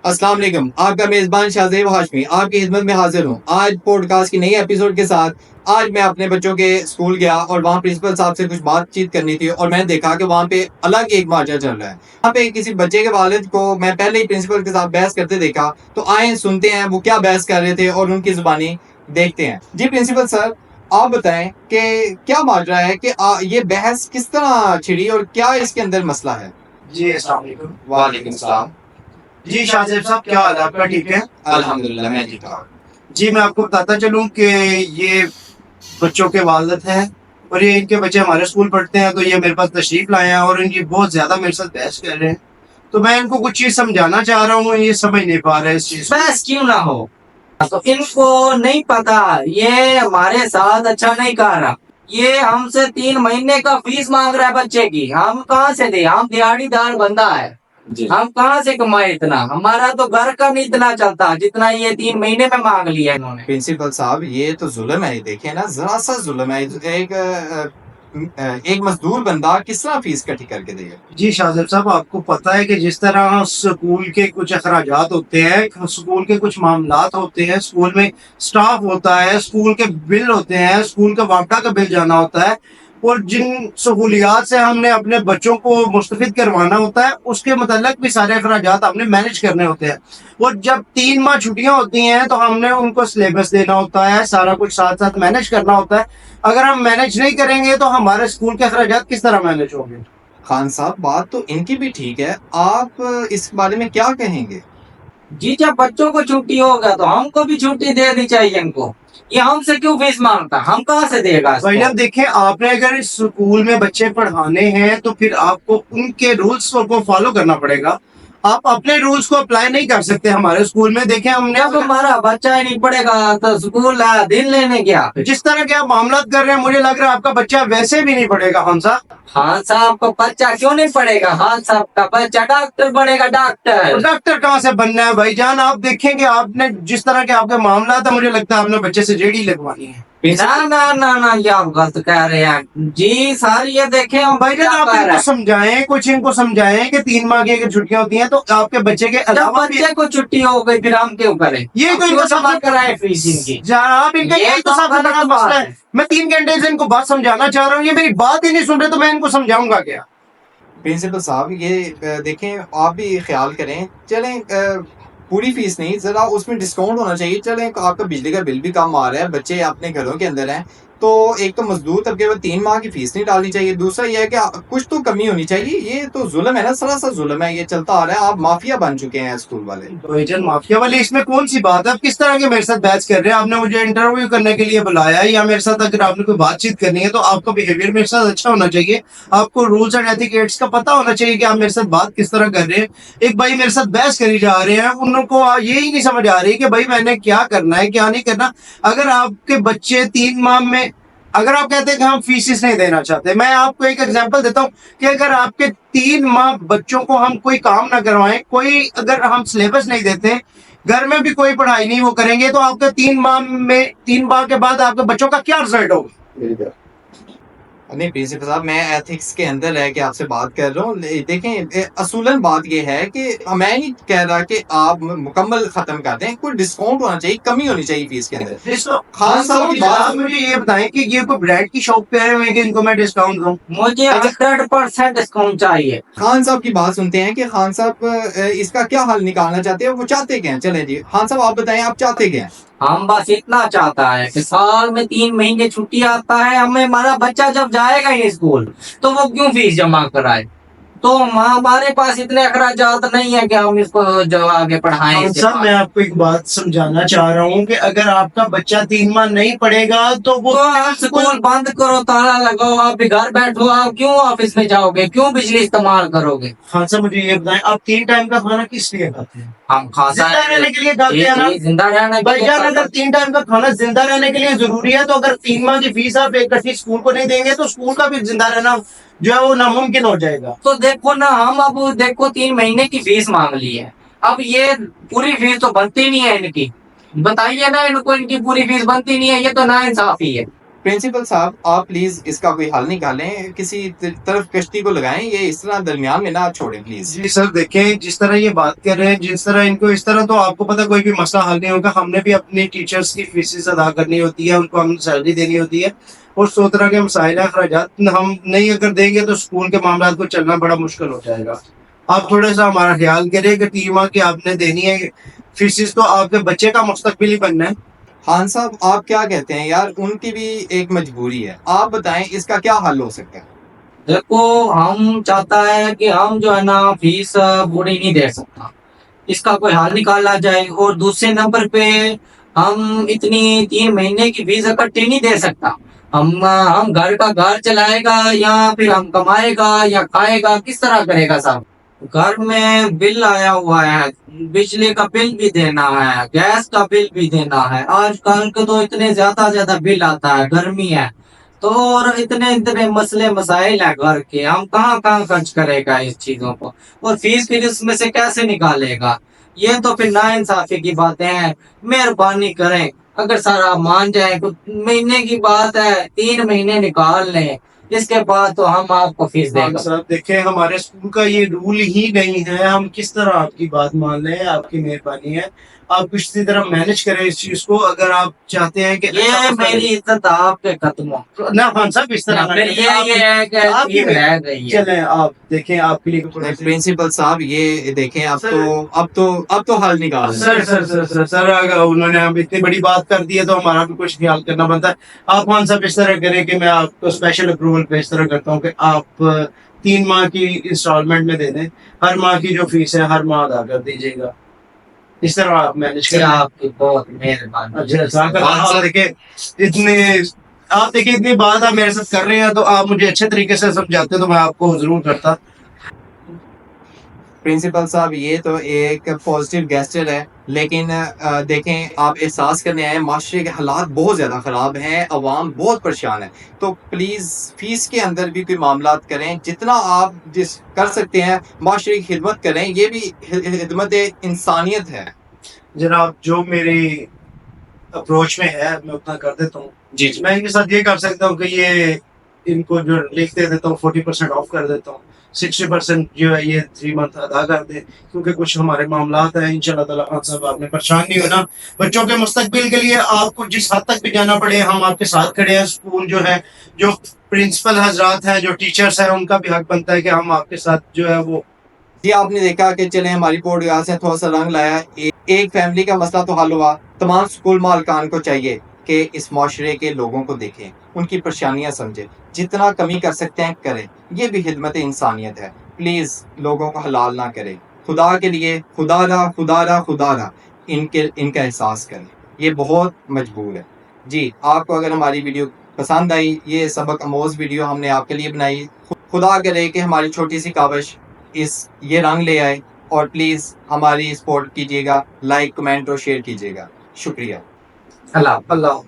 अस्सलाम वालेकुम, आपका मेज़बान शाहज़ेब हाशमी आपकी खिदमत में हाजिर हूँ। आज पॉडकास्ट की नई एपिसोड के साथ आज मैं अपने बच्चों के स्कूल गया और वहाँ प्रिंसिपल साहब से कुछ बातचीत करनी थी और मैंने देखा कि वहाँ पे अलग एक माजरा चल रहा है। वहाँ पे किसी बच्चे के वालिद को मैं पहले ही प्रिंसिपल के साथ बहस करते देखा, तो आए सुनते हैं वो क्या बहस कर रहे थे और उनकी ज़ुबानी देखते हैं। जी प्रिंसिपल सर, आप बताएं कि क्या माजरा है कि ये बहस किस तरह छिड़ी और क्या इसके अंदर मसला है? जी अस्सलाम वालेकुम। वालेकुम सलाम। जी शाहज़ेब साहब, क्या हाल है आपका? ठीक है अल्हम्दुलिल्लाह, मैं ठीक हूँ। जी। मैं आपको बताता चलूँ कि ये बच्चों के वालिद हैं और ये इनके बच्चे हमारे स्कूल पढ़ते हैं, तो ये मेरे पास तशरीफ लाए हैं और इनकी बहुत ज्यादा मेरे साथ बहस कर रहे हैं। तो मैं इनको कुछ चीज समझाना चाह रहा हूँ, ये समझ नहीं पा रहे इस चीज को। बस क्यों ना हो, तो इनको नहीं पता ये हमारे साथ अच्छा नहीं कर रहा। ये हमसे 3 महीने का फीस मांग रहा है बच्चे की। हम कहाँ से दे? हम दिहाड़ीदार बंदा है, हम कहाँ से कमाए इतना? हमारा तो घर का नहीं इतना चलता जितना ये 3 महीने में मांग लिया इन्होंने। प्रिंसिपल साहब, ये तो जुल्म है। देखे ना, जरा सा जुल्म है। एक मजदूर बंदा किस तरह फीस इकट्ठी करके देगा? जी शाहज़ेब साहब, आपको पता है कि जिस तरह स्कूल के कुछ अखराजात होते हैं, स्कूल के कुछ मामलात होते हैं, स्कूल में स्टाफ होता है, स्कूल के बिल होते हैं, स्कूल का वापडा का बिल जाना होता है, और जिन सहूलियात से हमने अपने बच्चों को मुस्तफिद करवाना होता है, उसके मतलब भी सारे अखराजात हमने मैनेज करने होते हैं। और जब 3 माह छुट्टियां होती हैं तो हमने उनको सिलेबस देना होता है, सारा कुछ साथ साथ मैनेज करना होता है। अगर हम मैनेज नहीं करेंगे तो हमारे स्कूल के अखराजात किस तरह मैनेज होंगे? खान साहब, बात तो इनकी भी ठीक है, आप इस बारे में क्या कहेंगे? जी, जब बच्चों को छुट्टी होगा तो हमको भी छुट्टी देनी चाहिए इनको। ये हमसे क्यों फीस मांगता? हम कहाँ से देगा इसको? भाई, अब देखें, आपने अगर इस स्कूल में बच्चे पढ़ाने हैं तो फिर आपको उनके रूल्स को फॉलो करना पड़ेगा। आप अपने रूल्स को अप्लाई नहीं कर सकते हमारे स्कूल में। देखें, हमने जब हमारा बच्चा ही नहीं पढ़ेगा तो स्कूल दिन लेने गया। जिस तरह के आप मामला कर रहे हैं, मुझे लग रहा है आपका बच्चा वैसे भी नहीं पढ़ेगा। हम साहब, हाँ साहब का बच्चा क्यों नहीं पढ़ेगा? हाँ साहब का बच्चा डॉक्टर बनेगा। डॉक्टर डॉक्टर कहाँ से बनना है भाईजान? आप देखेंगे, आपने जिस तरह के आपके मामला था, मुझे लगता है आपने बच्चे से जेडी लगवानी है। ना ना ना ना, ये आप गलत कह रहे हैं जी। सर ये देखें, हम भाईजान, आप इनको समझाएं, कुछ इनको समझाएं कि 3 माह की अगर छुट्टियां होती हैं तो आपके बच्चे के जब अलावा भी बच्चे को छुट्टी हो गई फिर हम क्यों करें? ये तो इनको जमा कराए फीस इनकी। आप इनका ये यही तो तो सबसे गलत बड़ा बात मसला है। है। मैं 3 घंटे से इनको बात समझाना चाह रहा हूँ, ये मेरी बात ही नहीं सुन रहे, तो मैं इनको समझाऊंगा क्या? प्रिंसिपल साहब, ये देखें, आप भी ख्याल करें। चलें, पूरी फीस नहीं, जरा उसमें डिस्काउंट होना चाहिए। चलें, आपका बिजली का बिल भी कम आ रहा है, बच्चे अपने घरों के अंदर हैं, तो एक तो मजदूर तबके में 3 माह की फीस नहीं डालनी चाहिए। दूसरा ये है कि कुछ तो कमी होनी चाहिए। ये तो जुल्म है ना, सरासर जुल्म है, ये चलता आ रहा है। आप माफिया बन चुके हैं स्कूल वाले। भाईजान, माफिया वाली इसमें कौन सी बात है? आप किस तरह के मेरे साथ बहस कर रहे हैं? आपने मुझे इंटरव्यू करने के लिए बुलाया है, या मेरे साथ अगर आपने कोई बातचीत करनी है तो आपका बिहेवियर मेरे साथ अच्छा होना चाहिए। आपको रूल्स एंड एथिकेट्स का पता होना चाहिए कि आप मेरे साथ बात किस तरह कर रहे हैं। एक भाई मेरे साथ बहस करी जा रहे हैं, उनको यही नहीं समझ आ रही कि भाई मैंने क्या करना है, क्या नहीं करना। अगर आपके बच्चे 3 माह में, अगर आप कहते हैं कि हम फीसिस नहीं देना चाहते, मैं आपको एक एग्जांपल देता हूं कि अगर आपके 3 माह बच्चों को हम कोई काम ना करवाएं, कोई अगर हम सिलेबस नहीं देते, घर में भी कोई पढ़ाई नहीं वो करेंगे, तो आपके 3 माह के बाद आपके बच्चों का क्या रिजल्ट होगा? नहीं प्रिंसिपल साहब, मैं एथिक्स के अंदर रह के आपसे बात कर रहा हूँ। देखें, असूलन बात ये है कि मैं नहीं कह रहा कि आप मुकम्मल खत्म कर दें, कोई डिस्काउंट होना चाहिए, कमी होनी चाहिए फीस के अंदर। खान साहब की बात, मुझे ये बताएं कि ये कोई ब्रांड की शॉप पे आए हुए हैं कि इनको मैं डिस्काउंट दूं? मुझे 100% डिस्काउंट चाहिए। खान साहब की बात सुनते हैं कि खान साहब इसका क्या हल निकालना चाहते हैं, वो चाहते क्या हैं? चलें जी, खान साहब आप बताएं, आप चाहते क्या हैं? हम बस इतना चाहता है कि साल में 3 महीने छुट्टी आता है, हमें हमारा बच्चा जब जाएगा ये स्कूल तो वो क्यों फीस जमा कराए? तो हमारे पास इतने अखराजात नहीं है कि हम इसको जो आगे पढ़ाएं। सर, मैं आपको एक बात समझाना चाह रहा हूँ कि अगर आपका बच्चा 3 माह नहीं पढ़ेगा तो वो तो आप स्कूल बंद करो, ताला लगाओ, आप भी घर बैठो। आप क्यों ऑफिस में जाओगे? क्यों बिजली इस्तेमाल करोगे? हाँ सर, मुझे ये बताएं, आप 3 टाइम का खाना किस लिए खाते हैं? हम खाता जिंदा रहने के लिए खाते हैं ना? जिंदा रहने के लिए भाईजान, अगर 3 टाइम का खाना जिंदा रहने के लिए जरूरी है, तो अगर 3 माह की फीस आप इकट्ठी स्कूल को नहीं देंगे तो स्कूल का भी जिंदा रहना जो है वो नामुमकिन हो जाएगा। तो देखो ना, हम अब देखो 3 महीने की फीस मांग ली है, अब ये पूरी फीस तो बनती नहीं है इनकी। बताइए ना, इनको इनकी पूरी फीस बनती नहीं है, ये तो नाइंसाफी है। प्रिंसिपल साहब आप प्लीज इसका कोई हल निकालें, किसी तरफ कश्ती को लगाएं, ये इस तरह दरमियान में ना छोड़ें प्लीज। जी सर, देखें जिस तरह ये बात कर रहे हैं, जिस तरह इनको इस तरह, तो आपको पता कोई भी मसला हल नहीं होगा। हमने भी अपने टीचर्स की फीसेस अदा करनी होती है, उनको हम सैलरी देनी होती है, और 100 तरह के मसाइल अखराजात हम नहीं अगर देंगे तो स्कूल के मामला को चलना बड़ा मुश्किल हो जाएगा। आप थोड़ा सा हमारा ख्याल करिए कि 3 माह की आपने देनी है फीसेस, तो आपके बच्चे का मुस्तकबिल ही बनना है। खान साहब आप क्या कहते हैं यार, उनकी भी एक मजबूरी है, आप बताएं इसका क्या हल हो सकता है। देखो हम चाहता है कि हम जो है ना फीस पूरी नहीं दे सकता, इसका कोई हल निकाला जाए। और दूसरे नंबर पे हम इतनी 3 महीने की फीस इकट्ठी नहीं दे सकता। हम घर का घर चलाएगा या फिर हम कमाएगा या खाएगा, किस तरह करेगा साहब। घर में बिल आया हुआ है, बिजली का बिल भी देना है, गैस का बिल भी देना है। आजकल के तो इतने ज्यादा बिल आता है, गर्मी है तो, और इतने इतने मसले मसाइल है घर के, हम कहाँ कहाँ खर्च करेगा इस चीजों को, और फीस फिर इसमें से कैसे निकालेगा। ये तो फिर नाइंसाफी की बातें हैं। मेहरबानी करें, अगर सर आप मान जाए, कुछ महीने की बात है, 3 महीने निकाल लें, इसके बाद तो हम आपको फीस हाँ देंगे। सर, देखें हमारे स्कूल का ये रूल ही नहीं है, हम किस तरह आपकी बात मान लें। आपकी मेहरबानी है, आप किसी तरह मैनेज करें इस चीज को। अगर आप चाहते हैं कि ये मेरी इज्जत आपके कदमों ना खान साहब इस तरह ना फिर करें। ये है कि आप ये रह गई है। चलें, आप देखें आपके लिए थोड़ा सा- प्रिंसिपल साहब ये देखें, अब तो हल निकाल लें। सर अगर उन्होंने हम इतनी बड़ी बात कर दी है तो हमारा भी कुछ ख्याल करना बनता है। आप खान साहब इस तरह करें कि मैं आपको स्पेशल अप्रूवल पे इस तरह करता हूँ कि आप 3 माह की इंस्टॉलमेंट में दे दें, हर माह की जो फीस है हर माह अदा कर दीजिएगा। इस तरह आप मैनेज जी, करें। आपकी बहुत मेहरबानी। अच्छा साहब, आप देखिए इतनी बात आप मेरे साथ कर रहे हैं, तो आप मुझे अच्छे तरीके से समझाते तो मैं आपको जरूर करता। प्रिंसिपल साहब ये तो एक पॉजिटिव गेस्चर है, लेकिन देखें आप एहसास करने आए, माशरे के हालात बहुत ज़्यादा ख़राब हैं, अवाम बहुत परेशान है, तो प्लीज़ फ़ीस के अंदर भी कोई मामलात करें, जितना आप जिस कर सकते हैं माशरे की खिदमत करें, ये भी खिदमत इंसानियत है। जनाब जो मेरी अप्रोच में है मैं उतना कर देता हूँ। जी मैं इनके साथ ये कर सकता हूँ कि ये इनको जो लिख दे देता हूँ 40% ऑफ कर देता हूँ, 60% जो है ये 3 मंथ अदा कर दें, क्योंकि कुछ हमारे मामलात हैं। इंशाल्लाह ताला खान साहब आपने परेशान नहीं होना। बच्चों के मुस्तकबिल के लिए आपको जिस हद तक भी जाना पड़े हम आपके साथ खड़े हैं। स्कूल जो है, जो प्रिंसिपल हजरात हैं, जो टीचर्स हैं, उनका भी हक बनता है कि हम आपके साथ जो है वो। जी आपने देखा कि चले हमारी पॉडकास्ट ने थोड़ा सा रंग लाया, एक फैमिली का मसला तो हल हुआ। तमाम स्कूल मालकान को चाहिए कि इस माशरे के लोगों को देखें, उनकी परेशानियां समझें, जितना कमी कर सकते हैं करें, ये भी खिदमत इंसानियत है। प्लीज़ लोगों को हलाल ना करें, खुदा के लिए खुदा इनका एहसास करें, ये बहुत मजबूर है। जी आपको अगर हमारी वीडियो पसंद आई, ये सबक आमोज वीडियो हमने आपके लिए बनाई, खुदा करे कि हमारी छोटी सी काविश ये रंग ले आए, और प्लीज़ हमारी सपोर्ट कीजिएगा, लाइक कमेंट और शेयर कीजिएगा। शुक्रिया। अल्लाह। अल्लाह।